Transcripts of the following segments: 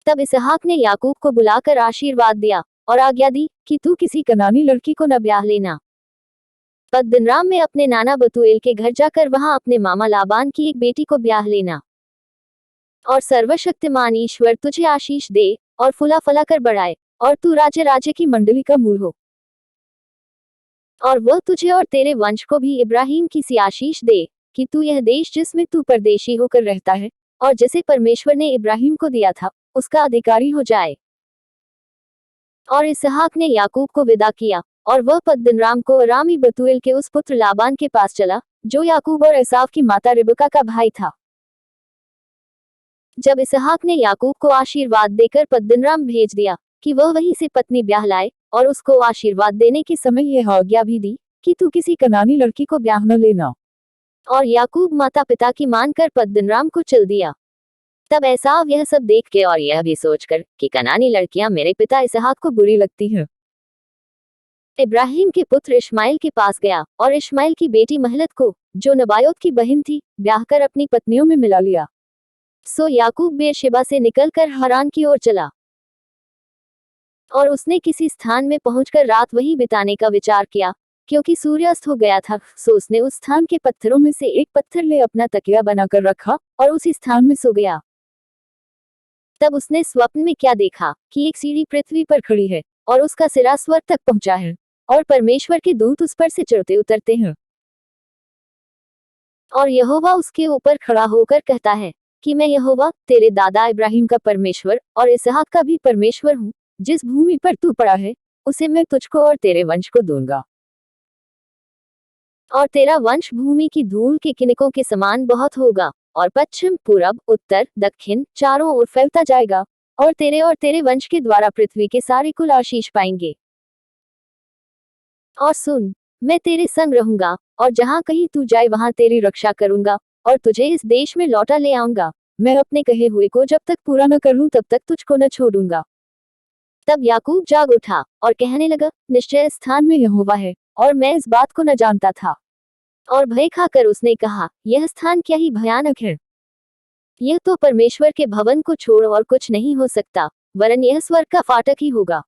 तब इसहाक ने याकूब को बुलाकर आशीर्वाद दिया और आज्ञा दी कि तू किसी कनानी लड़की को न ब्याह लेना। पद्दनराम में अपने नाना बतूएल के घर जाकर वहां अपने मामा लाबान की एक बेटी को ब्याह लेना। और सर्वशक्तिमान ईश्वर तुझे आशीष दे और फुला फला कर बढ़ाए, और तू राज्य राज्य की मंडली का मूल हो। और वह तुझे और तेरे वंश को भी इब्राहिम की सी आशीष दे कि तू यह देश जिसमें तू परदेशी होकर रहता है और जिसे परमेश्वर ने इब्राहिम को दिया था, उसका अधिकारी हो जाए। और इसहाक ने याकूब को विदा किया और वह पद्दनराम को अरामी बतूएल के उस पुत्र लाबान के पास चला, जो याकूब और एसाव की माता रिबका का भाई था। जब इसहाक ने याकूब को आशीर्वाद देकर पद्दनराम भेज दिया कि वह वहीं से पत्नी ब्याह लाए, और उसको आशीर्वाद देने के समय यह आज्ञा भी दी कि तू किसी कनानी लड़की को ब्याह न लेना। और याकूब माता पिता की मानकर पद्दनराम को चल दिया। तब एसाव यह सब देख के और यह भी सोचकर कि कनानी लड़कियां मेरे पिता इसहाक को बुरी लगती हैं, इब्राहिम के पुत्र इश्माइल के पास गया और इश्माइल की बेटी महलत को, जो नबायोत की बहन थी, ब्याह कर अपनी पत्नियों में मिला लिया। सो याकूब बेरशेबा से निकलकर हरान की ओर चला और उसने किसी स्थान में पहुंचकर रात वहीं बिताने का विचार किया, क्योंकि सूर्यास्त हो गया था। सो उसने उस स्थान के पत्थरों में से एक पत्थर ले अपना तकिया बनाकर रखा और उसी स्थान में सो गया। तब उसने स्वप्न में क्या देखा कि एक सीढ़ी पृथ्वी पर खड़ी है और उसका सिरा स्वर्ग तक पहुंचा है और परमेश्वर के दूत उस पर से चढ़ते उतरते हैं। और यहोवा उसके ऊपर खड़ा होकर कहता है कि मैं यहोवा तेरे दादा इब्राहिम का परमेश्वर और इसहाक का भी परमेश्वर हूँ। जिस भूमि पर तू पड़ा है उसे मैं तुझको और तेरे वंश को दूंगा, और तेरा वंश भूमि की धूल के किनकों के समान बहुत होगा, और पश्चिम पूरब उत्तर दक्षिण चारों ओर फैलता जाएगा, और तेरे वंश के द्वारा पृथ्वी के सारे कुल आशीष पाएंगे। और सुन, मैं तेरे संग रहूंगा, और जहां कहीं तू जाए वहां तेरी रक्षा करूंगा, और तुझे इस देश में लौटा ले आऊंगा। मैं अपने कहे हुए को जब तक पूरा न कर लूं तब तक तुझको न छोड़ूंगा। तब याकूब जाग उठा और कहने लगा, निश्चय स्थान में यहोवा है, और मैं इस बात को न जानता था। और भय खाकर उसने कहा, यह स्थान क्या ही भयानक है। यह तो परमेश्वर के भवन को छोड़ और कुछ नहीं हो सकता, वरन यह स्वर्ग का फाटक ही होगा।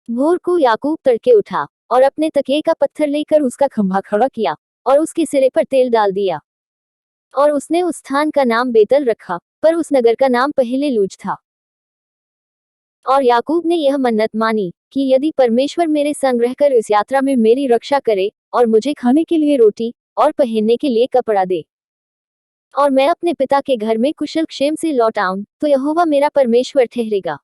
भोर को याकूब तड़के उठा और अपने तकिए का पत्थर लेकर उसका खंभा खड़ा किया और उसके सिरे पर तेल डाल दिया, और उसने उस स्थान का नाम बेतल रखा, पर उस नगर का नाम पहले लूज था। और याकूब ने यह मन्नत मानी कि यदि परमेश्वर मेरे संग रहकर इस यात्रा में मेरी रक्षा करे और मुझे खाने के लिए रोटी और पहनने के लिए कपड़ा दे, और मैं अपने पिता के घर में कुशल क्षेम से लौट आऊं, तो यहोवा मेरा परमेश्वर ठहरेगा।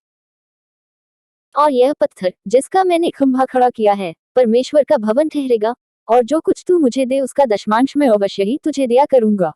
और यह पत्थर जिसका मैंने खंभा खड़ा किया है परमेश्वर का भवन ठहरेगा, और जो कुछ तू मुझे दे उसका दशमांश मैं अवश्य ही तुझे दिया करूंगा।